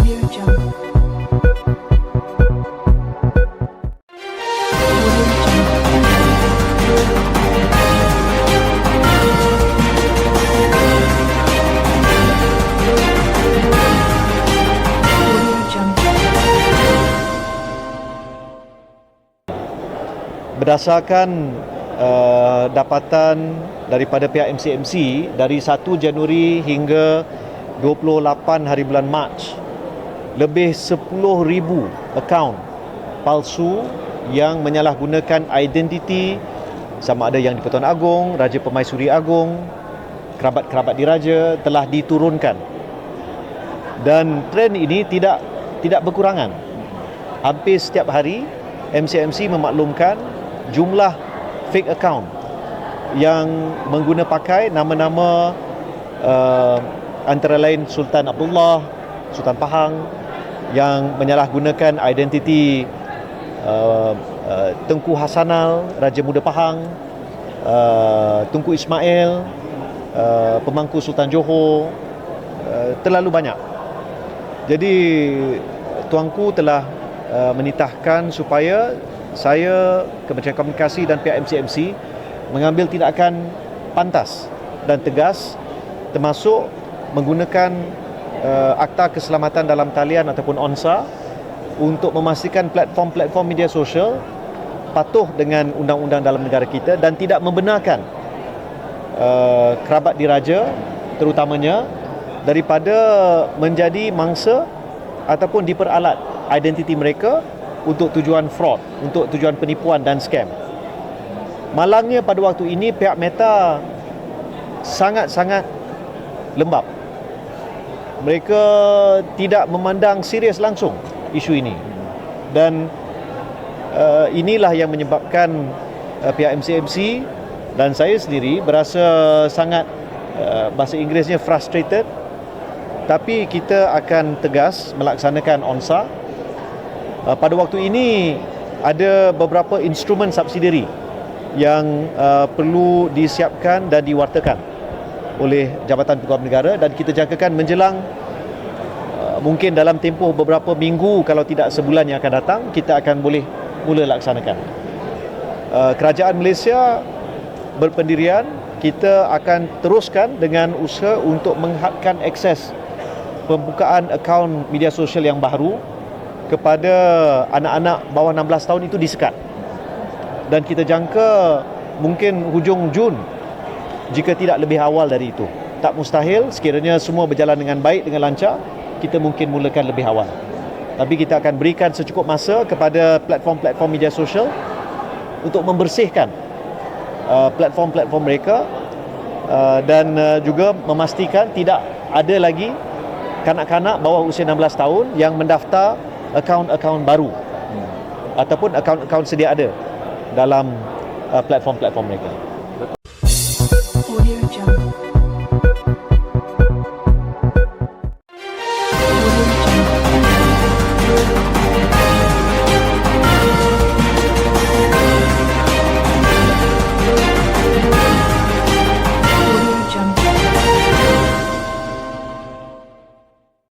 Audio Jungle. Berdasarkan dapatan daripada pihak MCMC dari 1 Januari hingga 28 hari bulan Mac, lebih 10,000 akaun palsu yang menyalahgunakan identiti sama ada yang di-Pertuan Agong, Raja Permaisuri Agong, kerabat-kerabat diraja telah diturunkan. Dan trend ini tidak berkurangan. Hampir setiap hari MCMC memaklumkan jumlah fake account yang pakai nama-nama antara lain Sultan Abdullah, Sultan Pahang, yang menyalahgunakan identiti Tengku Hasanal, Raja Muda Pahang, Tunku Ismail, pemangku Sultan Johor, terlalu banyak. Jadi tuanku telah menitahkan supaya saya, Kementerian Komunikasi dan pihak MCMC mengambil tindakan pantas dan tegas, termasuk menggunakan Akta Keselamatan Dalam Talian ataupun ONSA untuk memastikan platform-platform media sosial patuh dengan undang-undang dalam negara kita dan tidak membenarkan kerabat diraja terutamanya daripada menjadi mangsa ataupun diperalat identiti mereka untuk tujuan fraud, untuk tujuan penipuan dan scam. Malangnya pada waktu ini pihak Meta sangat-sangat lembab. Mereka tidak memandang serius langsung isu ini. Dan inilah yang menyebabkan pihak MCMC dan saya sendiri berasa sangat bahasa Inggerisnya frustrated. Tapi kita akan tegas melaksanakan ONSA. Pada waktu ini ada beberapa instrumen subsidiary yang perlu disiapkan dan diwartakan oleh Jabatan Pegawai Negara, dan kita jangkakan menjelang mungkin dalam tempoh beberapa minggu kalau tidak sebulan yang akan datang kita akan boleh mula laksanakan. Kerajaan Malaysia berpendirian, kita akan teruskan dengan usaha untuk menghadkan akses pembukaan akaun media sosial yang baru kepada anak-anak bawah 16 tahun itu disekat. Dan kita jangka mungkin hujung Jun, jika tidak lebih awal dari itu. Tak mustahil sekiranya semua berjalan dengan baik, dengan lancar, kita mungkin mulakan lebih awal. Tapi kita akan berikan secukup masa kepada platform-platform media sosial untuk membersihkan platform-platform mereka dan juga memastikan tidak ada lagi kanak-kanak bawah usia 16 tahun yang mendaftar akaun-akaun baru ataupun akaun-akaun sedia ada dalam platform-platform mereka. Audio Jungle.